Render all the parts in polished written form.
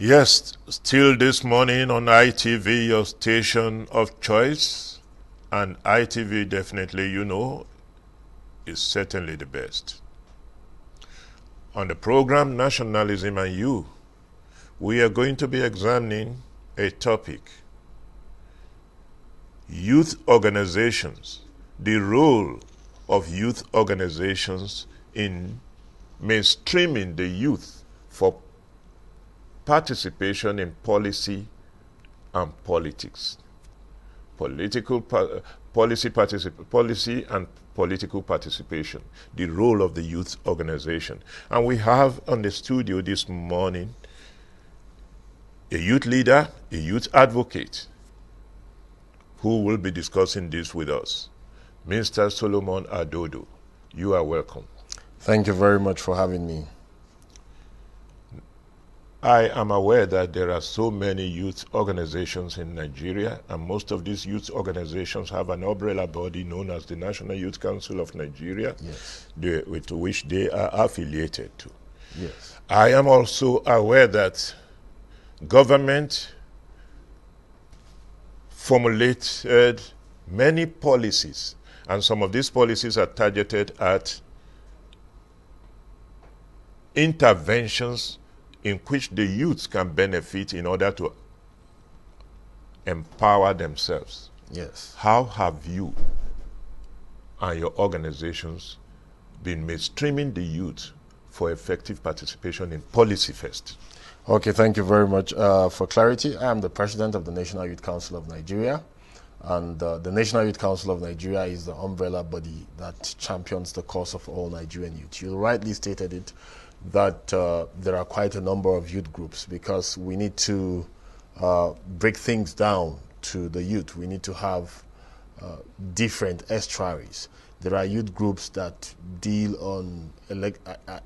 Yes, still this morning on ITV, your station of choice. And ITV, definitely, is certainly the best. On the program Nationalism and You, we are going to be examining a topic: youth organizations, the role of youth organizations in mainstreaming the youth for participation in policy and politics. Policy and political participation, the role of the youth organization. And we have on the studio this morning a youth leader, a youth advocate, who will be discussing this with us. Mr. Solomon Adodo, you are welcome. Thank you very much for having me. I am aware that there are so many youth organizations in Nigeria, and most of these youth organizations have an umbrella body known as the National Youth Council of Nigeria, Yes. To which they are affiliated to. Yes. I am also aware that government formulated many policies, and some of these policies are targeted at interventions in which the youth can benefit in order to empower themselves. Yes. How have you and your organizations been mainstreaming the youth for effective participation in policy first? Okay, thank you very much. For clarity, I am the president of the National Youth Council of Nigeria, and the National Youth Council of Nigeria is the umbrella body that champions the cause of all Nigerian youth. You rightly stated it, that there are quite a number of youth groups, because we need to break things down to the youth. We need to have different estuaries. There are youth groups that deal on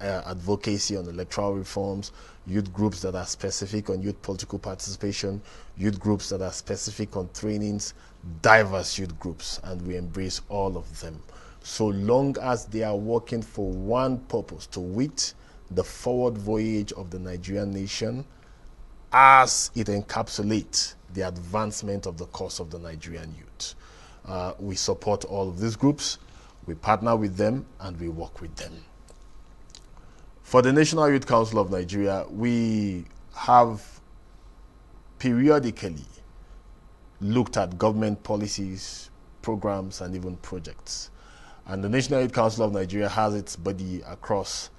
advocacy on electoral reforms, youth groups that are specific on youth political participation, youth groups that are specific on trainings, diverse youth groups, and we embrace all of them, so long as they are working for one purpose, to wit the forward voyage of the Nigerian nation, as it encapsulates the advancement of the cause of the Nigerian youth. We support all of these groups, we partner with them, and we work with them. For the National Youth Council of Nigeria, we have periodically looked at government policies, programs, and even projects. And the National Youth Council of Nigeria has its body across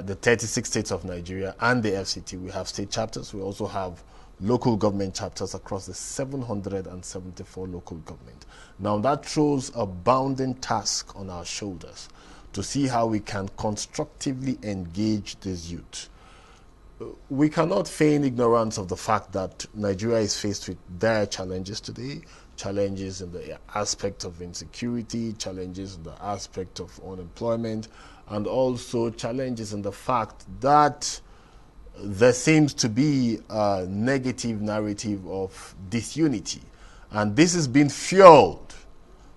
the 36 states of Nigeria and the FCT. We have state chapters. We also have local government chapters across the 774 local government. Now that throws a bounding task on our shoulders to see how we can constructively engage these youth. We cannot feign ignorance of the fact that Nigeria is faced with dire challenges today, challenges in the aspect of insecurity, challenges in the aspect of unemployment, and also challenges in the fact that there seems to be a negative narrative of disunity. And this has been fueled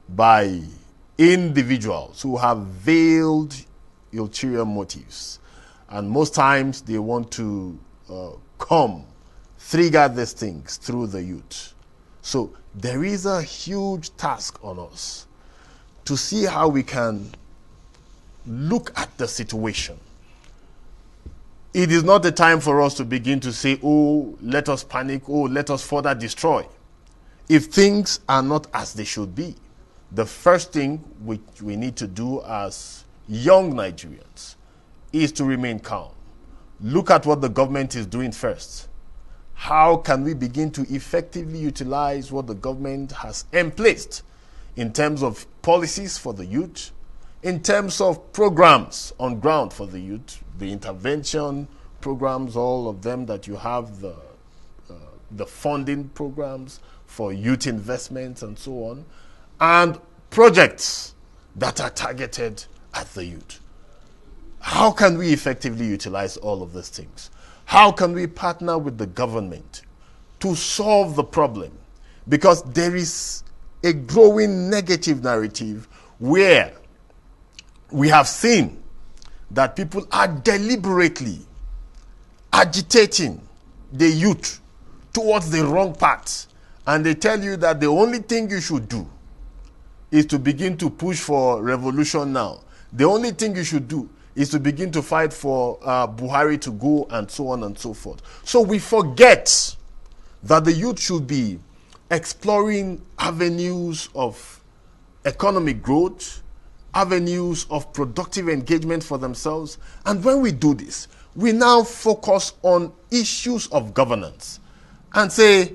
by individuals who have veiled ulterior motives. And most times they want to trigger these things through the youth. So there is a huge task on us to see how we can look at the situation. It is not the time for us to begin to say, oh, let us panic, oh, let us further destroy. If things are not as they should be, the first thing which we need to do as young Nigerians is to remain calm. Look at what the government is doing first. How can we begin to effectively utilize what the government has emplaced in terms of policies for the youth, in terms of programs on ground for the youth, the intervention programs, all of them that you have, the funding programs for youth investments and so on, and projects that are targeted at the youth. How can we effectively utilize all of these things? How can we partner with the government to solve the problem? Because there is a growing negative narrative where we have seen that people are deliberately agitating the youth towards the wrong path, and they tell you that the only thing you should do is to begin to push for revolution now. The only thing you should do is to begin to fight for Buhari to go, and so on and so forth. So we forget that the youth should be exploring avenues of economic growth, avenues of productive engagement for themselves. And when we do this, we now focus on issues of governance and say,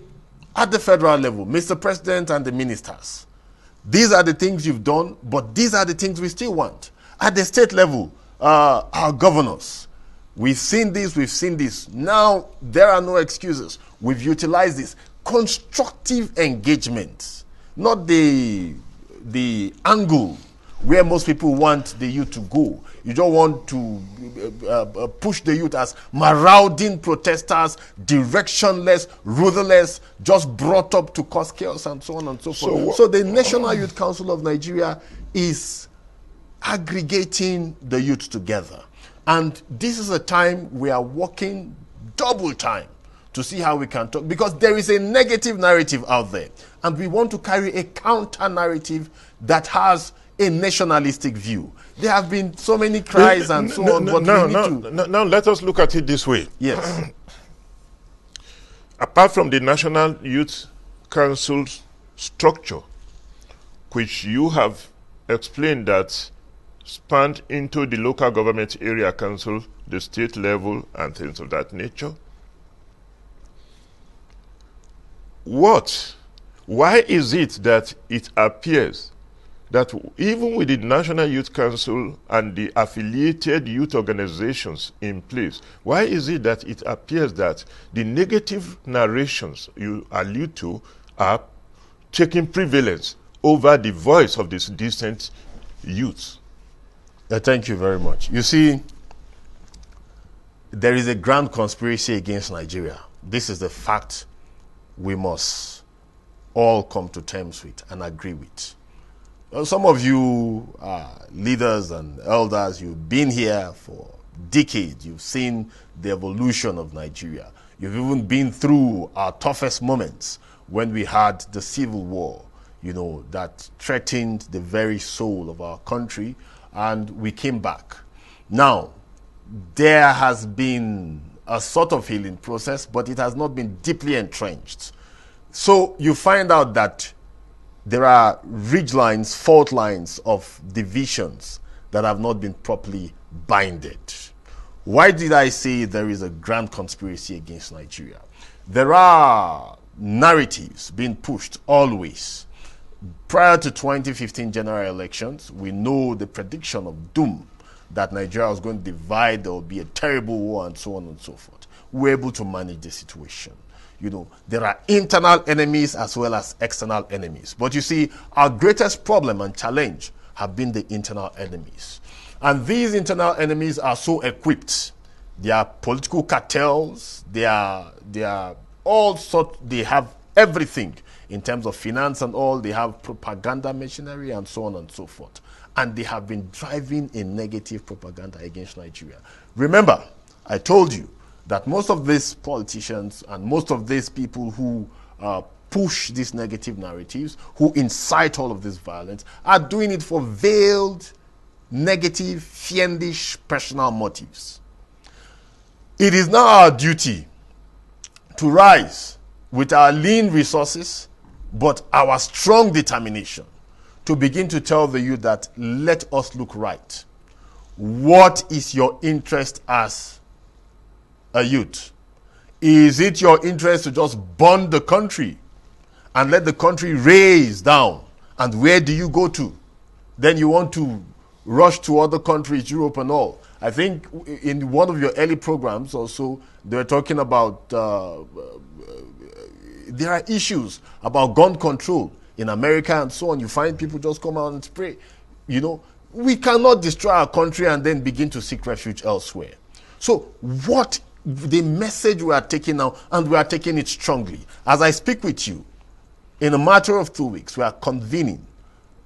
at the federal level, Mr. President and the ministers, these are the things you've done, but these are the things we still want. At the state level, our governors, we've seen this, we've seen this. Now, there are no excuses. We've utilized this. Constructive engagement, not the angle where most people want the youth to go. You don't want to push the youth as marauding protesters, directionless, rudderless, just brought up to cause chaos and so on and so forth. So the National Youth Council of Nigeria is aggregating the youth together. And this is a time we are working double time to see how we can talk, because there is a negative narrative out there, and we want to carry a counter narrative that has a nationalistic view. There have been so many cries and so on, but now let us look at it this way. Yes. Apart from the National Youth Council's structure, which you have explained that spanned into the local government area council, the state level, and things of that nature, why is it that it appears that even with the National Youth Council and the affiliated youth organizations in place, why is it that it appears that the negative narrations you allude to are taking prevalence over the voice of this decent youth? Thank you very much. You see, there is a grand conspiracy against Nigeria. This is the fact we must all come to terms with and agree with. Some of you leaders and elders, you've been here for decades. You've seen the evolution of Nigeria. You've even been through our toughest moments when we had the civil war, you know, that threatened the very soul of our country, and we came back. Now, there has been a sort of healing process, but it has not been deeply entrenched. So you find out that there are ridge lines, fault lines of divisions that have not been properly binded. Why did I say there is a grand conspiracy against Nigeria? There are narratives being pushed always. Prior to 2015 general elections, we know the prediction of doom, that Nigeria was going to divide, there will be a terrible war, and so on and so forth. We're able to manage the situation. You know, there are internal enemies as well as external enemies. But you see, our greatest problem and challenge have been the internal enemies. And these internal enemies are so equipped. They are political cartels, they are all sorts, they have everything in terms of finance and all, they have propaganda machinery and so on and so forth. And they have been driving a negative propaganda against Nigeria. Remember, I told you that most of these politicians and most of these people who push these negative narratives, who incite all of this violence, are doing it for veiled, negative, fiendish personal motives. It is now our duty to rise with our lean resources, but our strong determination to begin to tell the youth that let us look right. What is your interest as a youth? Is it your interest to just burn the country and let the country raise down? And where do you go to? Then you want to rush to other countries, Europe and all. I think in one of your early programs also, they were talking about there are issues about gun control in America and so on. You find people just come out and spray. You know, we cannot destroy our country and then begin to seek refuge elsewhere. So what the message we are taking now, and we are taking it strongly. As I speak with you, in a matter of 2 weeks, we are convening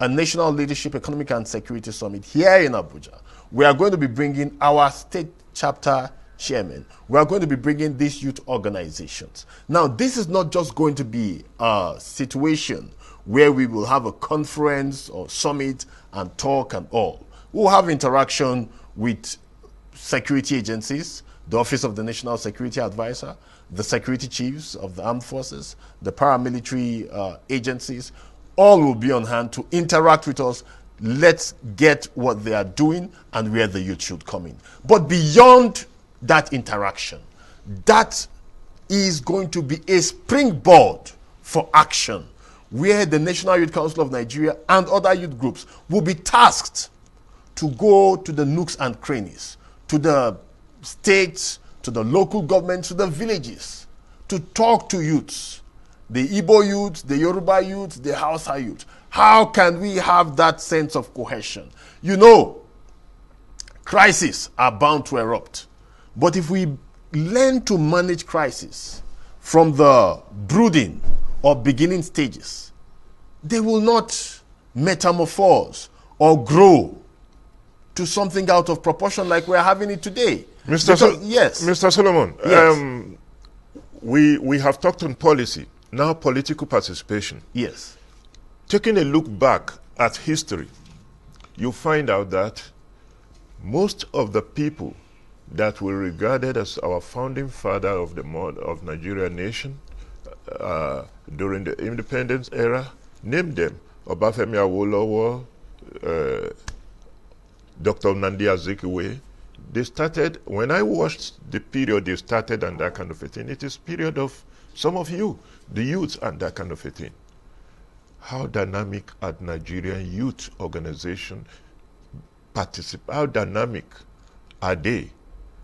a National Leadership Economic and Security Summit here in Abuja. We are going to be bringing our state chapter chairmen, we are going to be bringing these youth organizations. Now, this is not just going to be a situation where we will have a conference or summit and talk and all. We'll have interaction with security agencies, the Office of the National Security Advisor, the security chiefs of the armed forces, the paramilitary agencies. All will be on hand to interact with us. Let's get what they are doing and where the youth should come in. But beyond that interaction, that is going to be a springboard for action where the National Youth Council of Nigeria and other youth groups will be tasked to go to the nooks and crannies, to the states, to the local governments, to the villages, to talk to youths, the Igbo youth, the Yoruba youth, the Hausa youth. How can we have that sense of cohesion? You know, crises are bound to erupt. But if we learn to manage crisis from the brooding or beginning stages, they will not metamorphose or grow to something out of proportion like we're having it today. Yes. Mr. Solomon, yes. We have talked on policy, now political participation. Yes. Taking a look back at history, you find out that most of the people that were regarded as our founding father of the Nigeria nation during the independence era, name them: Obafemi Awolowo, Dr. Nnamdi Azikiwe. They started, when I watched the period they started and that kind of a thing, it is period of some of you, the youth and that kind of a thing. How dynamic are Nigerian youth organization participate? How dynamic are they?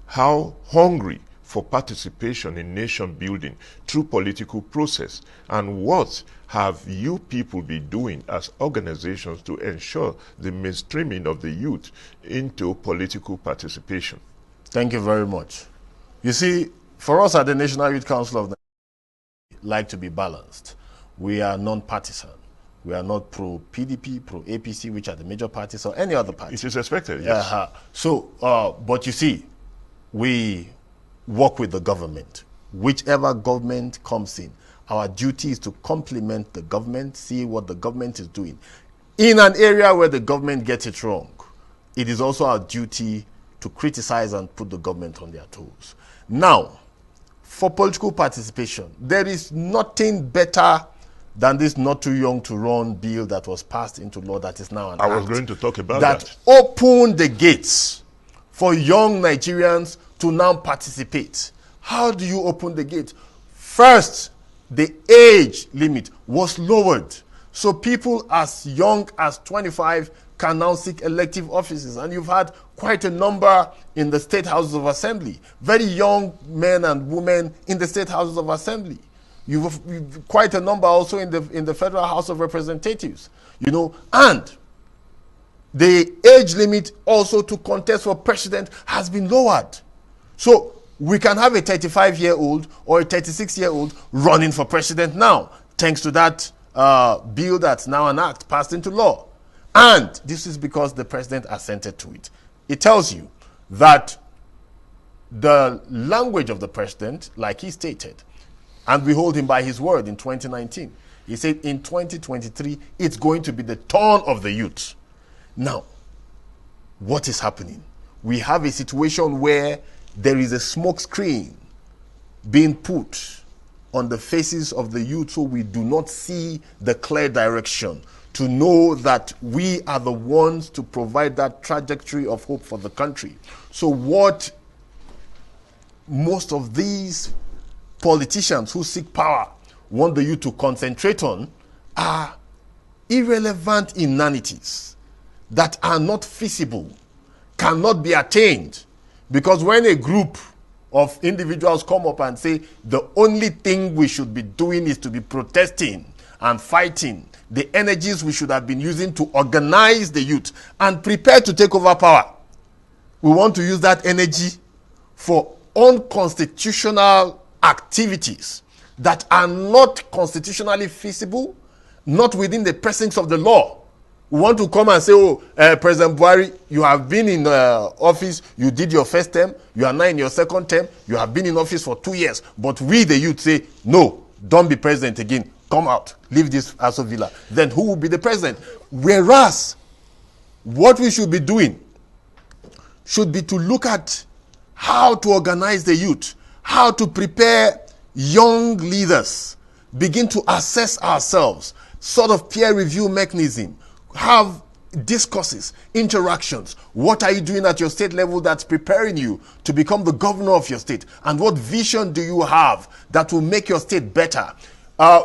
How hungry for participation in nation building through political process? And what have you people been doing as organizations to ensure the mainstreaming of the youth into political participation? Thank you very much. You see, for us at the National Youth Council of Nigeria, we like to be balanced. We are non-partisan. We are not pro-PDP, pro-APC, which are the major parties, or any other party. It is expected, yes. But you see, we work with the government. Whichever government comes in, our duty is to complement the government, see what the government is doing. In an area where the government gets it wrong, it is also our duty to criticize and put the government on their toes. Now, for political participation, there is nothing better than this not too young to run bill that was passed into law that is now an act. I was going to talk about that. Opened the gates for young Nigerians to now participate. How do you open the gate? First, the age limit was lowered. So people as young as 25 can now seek elective offices. And you've had quite a number in the state houses of assembly. Very young men and women in the state houses of assembly. You've quite a number also in the Federal House of Representatives. You know, and the age limit also to contest for president has been lowered. So we can have a 35-year-old or a 36-year-old running for president now, thanks to that bill that's now an act passed into law. And this is because the president assented to it. It tells you that the language of the president, like he stated, and we hold him by his word in 2019. He said in 2023, it's going to be the turn of the youth. Now, what is happening? We have a situation where there is a smoke screen being put on the faces of the youth so we do not see the clear direction to know that we are the ones to provide that trajectory of hope for the country. So what most of these politicians who seek power want the youth to concentrate on are irrelevant inanities that are not feasible, cannot be attained. Because when a group of individuals come up and say the only thing we should be doing is to be protesting and fighting, the energies we should have been using to organize the youth and prepare to take over power, we want to use that energy for unconstitutional activities that are not constitutionally feasible, not within the precincts of the law. We want to come and say, oh, President Buhari, you have been in office, you did your first term, you are now in your second term, you have been in office for 2 years. But we, the youth, say, no, don't be president again. Come out, leave this Aso Villa. Then who will be the president? Whereas, what we should be doing should be to look at how to organize the youth, how to prepare young leaders, begin to assess ourselves, sort of peer review mechanism, have discourses, interactions. What are you doing at your state level that's preparing you to become the governor of your state? And what vision do you have that will make your state better?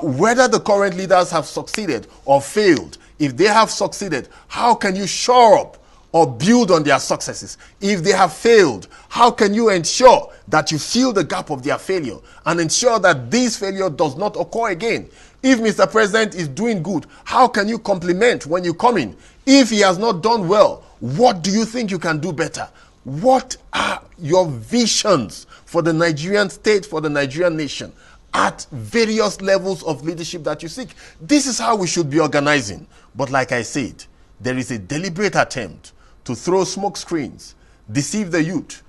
Whether the current leaders have succeeded or failed, if they have succeeded, how can you shore up or build on their successes? If they have failed, how can you ensure that you fill the gap of their failure and ensure that this failure does not occur again? If Mr. President is doing good, how can you compliment when you come in? If he has not done well, what do you think you can do better? What are your visions for the Nigerian state, for the Nigerian nation, at various levels of leadership that you seek? This is how we should be organizing. But like I said, there is a deliberate attempt to throw smoke screens, deceive the youth,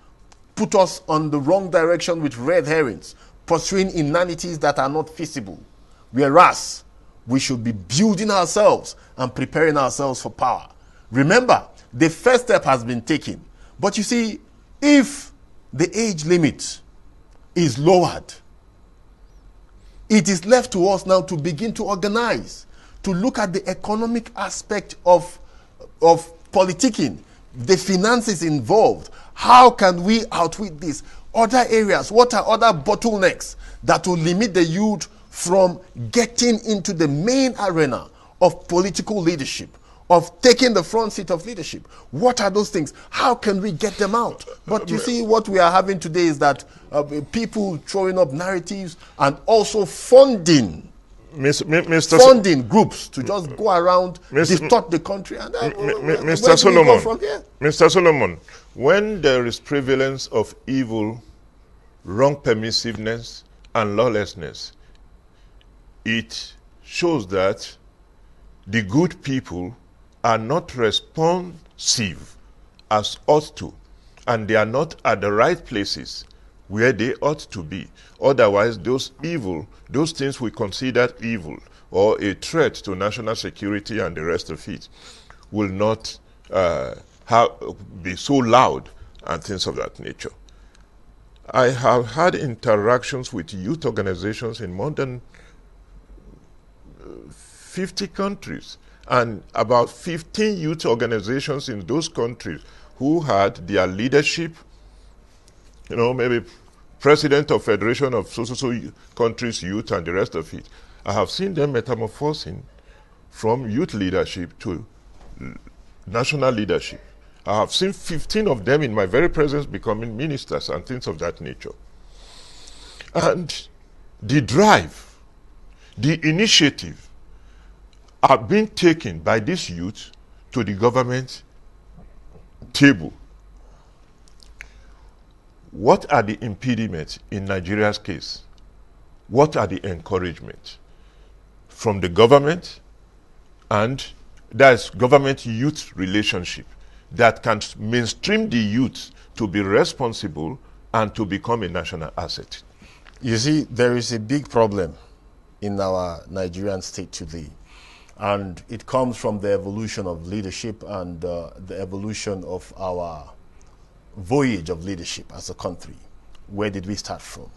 put us on the wrong direction with red herrings, pursuing inanities that are not feasible. Whereas, we should be building ourselves and preparing ourselves for power. Remember, the first step has been taken. But you see, if the age limit is lowered, it is left to us now to begin to organize, to look at the economic aspect of politicking, the finances involved. How can we outwit this? Other areas, what are other bottlenecks that will limit the youth from getting into the main arena of political leadership, of taking the front seat of leadership? What are those things? How can we get them out? But you see, what we are having today is that people throwing up narratives and also funding groups to just go around, distort the country. And Mr. Solomon, from here? Mr. Solomon, when there is prevalence of evil, wrong permissiveness, and lawlessness, it shows that the good people are not responsive as ought to, and they are not at the right places where they ought to be. Otherwise, those things we consider evil or a threat to national security and the rest of it will not be so loud and things of that nature. I have had interactions with youth organizations in more than 50 countries, and about 15 youth organizations in those countries who had their leadership, maybe president of Federation of so countries' youth and the rest of it. I have seen them metamorphosing from youth leadership to national leadership. I have seen 15 of them in my very presence becoming ministers and things of that nature. And the drive, the initiative are being taken by this youth to the government table. What are the impediments in Nigeria's case? What are the encouragements from the government, and that's government-youth relationship that can mainstream the youth to be responsible and to become a national asset? You see, there is a big problem in our Nigerian state today. And it comes from the evolution of leadership and the evolution of our voyage of leadership as a country. Where did we start from?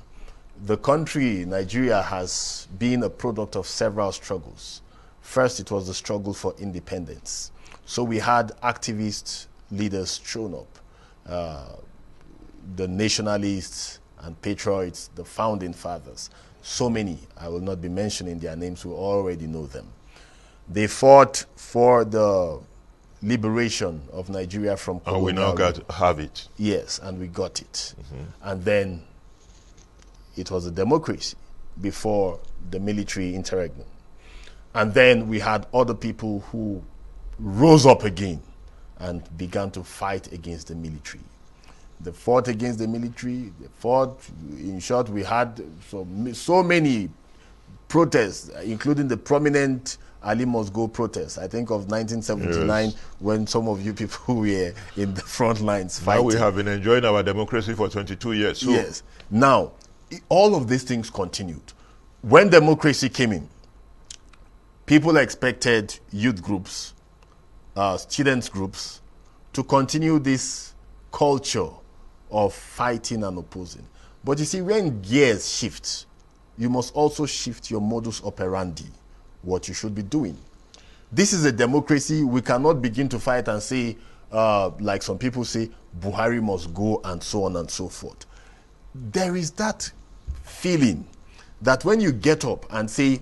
The country, Nigeria, has been a product of several struggles. First, it was the struggle for independence. So we had activist leaders thrown up, the nationalists and patriots, the founding fathers. So many, I will not be mentioning their names, we already know them. They fought for the liberation of Nigeria from colonial. And we now have it. Yes, and we got it. And then it was a democracy before the military interregnum. And then we had other people who rose up again and began to fight against the military. They fought against the military. They fought, in short, we had so many protests, including the prominent Ali Must Go protest. I think of 1979 when some of you people were in the front lines fighting. Now we have been enjoying our democracy for 22 years. So. Yes. Now, all of these things continued. When democracy came in, people expected youth groups, students groups, to continue this culture of fighting and opposing. But you see, when gears shift, you must also shift your modus operandi, what you should be doing. This is a democracy. We cannot begin to fight and say, like some people say, Buhari must go and so on and so forth. There is that feeling that when you get up and say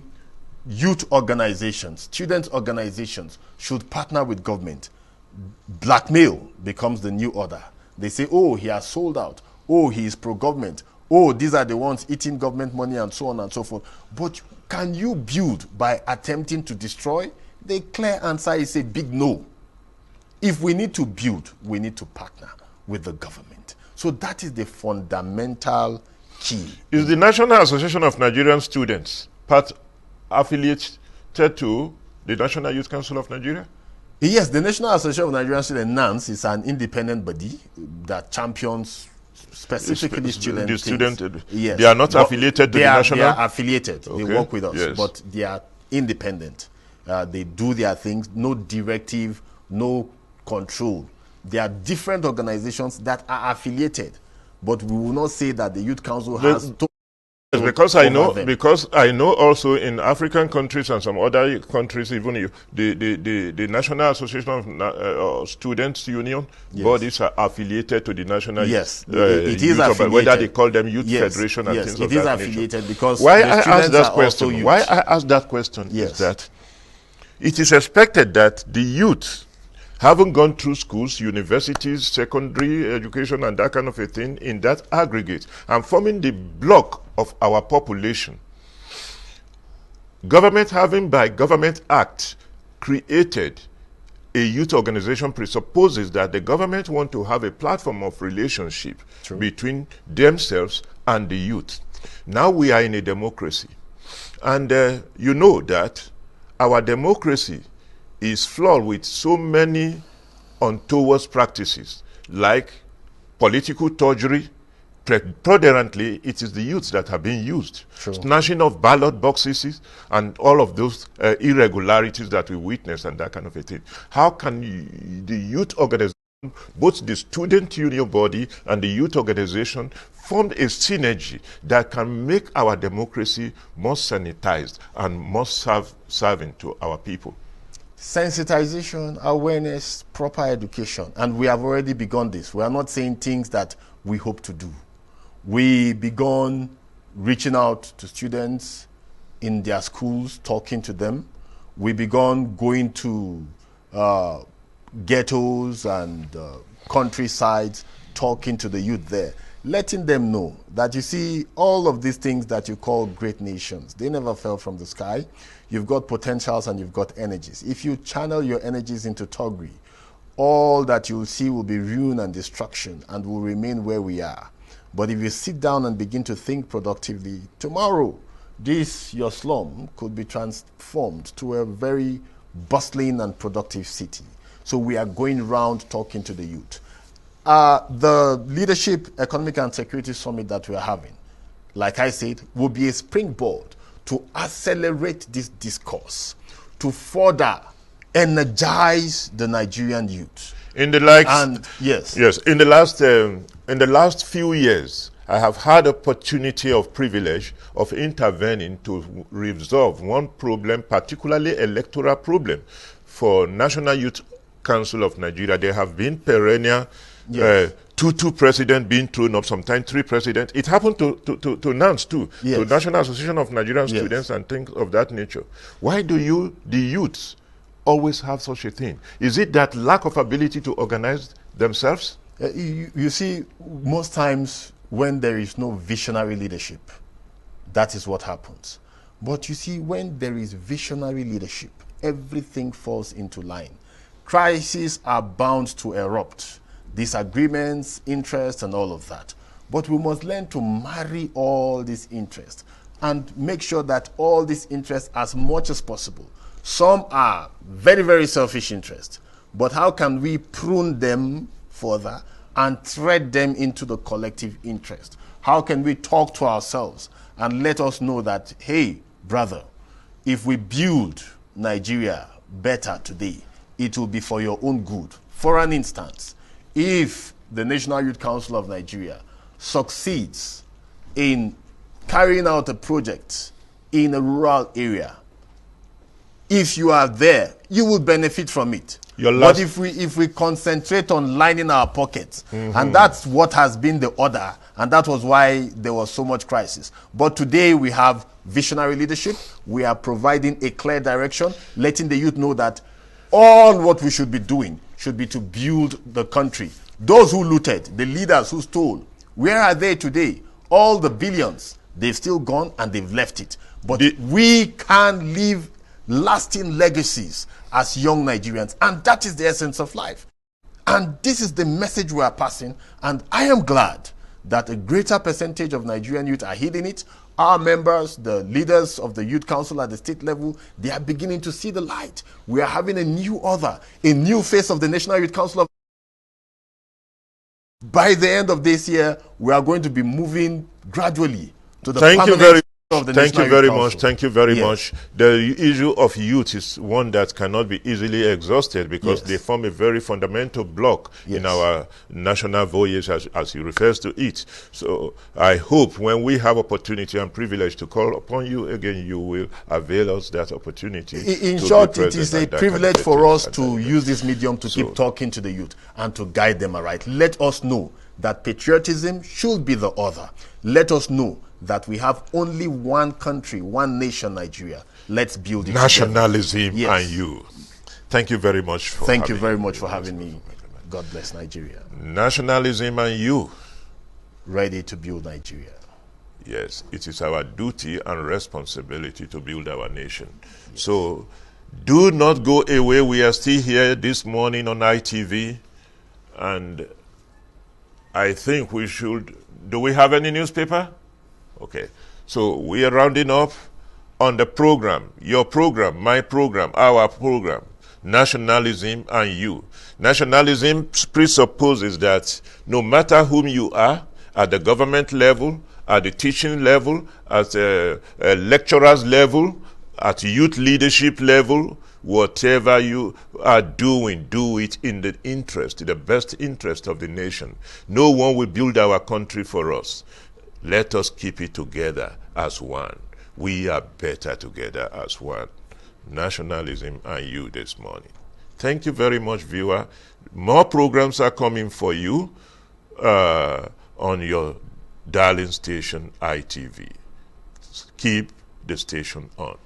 youth organizations, student organizations should partner with government, blackmail becomes the new order. They say, oh, he has sold out. Oh, he is pro-government. Oh, these are the ones eating government money and so on and so forth. But can you build by attempting to destroy? The clear answer is a big no. If we need to build, we need to partner with the government. So that is the fundamental key. Is the National Association of Nigerian Students part affiliated to the National Youth Council of Nigeria? Yes, the National Association of Nigerian Students, NANS, is an independent body that champions specifically students. Yes. They are not affiliated to the national? They are affiliated. Okay. They work with us, yes. But they are independent. They do their things, no directive, no control. There are different organizations that are affiliated, but we will not say that the Youth Council has to. Because I know also in African countries and some other countries, even the National Association of Students Union bodies are affiliated to the National Youth. It is affiliated. Whether they call them Youth Federation and things of that nature. It is affiliated because why I ask that question is that it is expected that the youth, having gone through schools, universities, secondary education, and that kind of a thing in that aggregate, and forming the block of our population, government having by Government Act created a youth organization presupposes that the government want to have a platform of relationship between themselves and the youth. Now we are in a democracy, and you know that our democracy is flawed with so many untoward practices, like political toggery. Predominantly, it is the youths that have been used. Snatching of ballot boxes and all of those irregularities that we witness and that kind of a thing. How can the youth organization, both the student union body and the youth organization, form a synergy that can make our democracy more sanitized and more serving to our people? Sensitization, awareness, proper education. And we have already begun this. We are not saying things that we hope to do. We begun reaching out to students in their schools, talking to them. We begun going to ghettos and countrysides, talking to the youth there, letting them know that, you see, all of these things that you call great nations, they never fell from the sky. You've got potentials and you've got energies. If you channel your energies into toggery, all that you'll see will be ruin and destruction and will remain where we are. But if you sit down and begin to think productively, tomorrow, your slum could be transformed to a very bustling and productive city. So we are going around talking to the youth. The Leadership, Economic and Security Summit that we are having, like I said, will be a springboard to accelerate this discourse, to further energize the Nigerian youth. In the last few years, I have had opportunity of privilege of intervening to resolve one problem, particularly electoral problem, for National Youth Council of Nigeria. There have been perennial two presidents being thrown up, sometimes three presidents. It happened to NANS too, to National Association of Nigerian Students and things of that nature. Why do the youths always have such a thing? Is it that lack of ability to organize themselves? You see, most times when there is no visionary leadership, that is what happens. But you see, when there is visionary leadership, everything falls into line. Crises are bound to erupt, disagreements, interests, and all of that. But we must learn to marry all these interests and make sure that all these interests, as much as possible, Some are very, very selfish interests. But how can we prune them further and thread them into the collective interest? How can we talk to ourselves and let us know that, hey, brother, if we build Nigeria better today, it will be for your own good. For an instance, if the National Youth Council of Nigeria succeeds in carrying out a project in a rural area, if you are there, you will benefit from it. But if we concentrate on lining our pockets, and that's what has been the order, and that was why there was so much crisis. But today we have visionary leadership. We are providing a clear direction, letting the youth know that all what we should be doing should be to build the country. Those who looted, the leaders who stole, where are they today? All the billions, they've still gone and they've left it. But we can leave lasting legacies as young Nigerians, and that is the essence of life. And this is the message we are passing, and I am glad that a greater percentage of Nigerian youth are heeding it. Our members, the leaders of the Youth Council at the state level, they are beginning to see the light. We are having a new order, a new face of the National Youth Council of. By the end of this year, we are going to be moving gradually to the permanent. Thank you very much. Thank you very much. The issue of youth is one that cannot be easily exhausted because they form a very fundamental block in our national voyage, as he refers to it. So I hope when we have opportunity and privilege to call upon you again, you will avail us that opportunity. In short, it is a privilege for us to use this medium to keep talking to the youth and to guide them aright. Let us know that patriotism should be the order. Let us know that we have only one country, one nation, Nigeria. Let's build it. Nationalism and you. Thank you very much for Thank you very much for having me. God bless Nigeria. Nationalism and you. Ready to build Nigeria. Yes, it is our duty and responsibility to build our nation. So do not go away. We are still here this morning on ITV, and I think we should. Do we have any newspaper? Okay, so we are rounding up on the program, your program, my program, our program, Nationalism and You. Nationalism presupposes that no matter whom you are, at the government level, at the teaching level, at a lecturer's level, at youth leadership level, whatever you are doing, do it in the interest, the best interest of the nation. No one will build our country for us. Let us keep it together as one. We are better together as one. Nationalism and you this morning. Thank you very much, viewer. More programs are coming for you on your darling station, ITV. Keep the station on.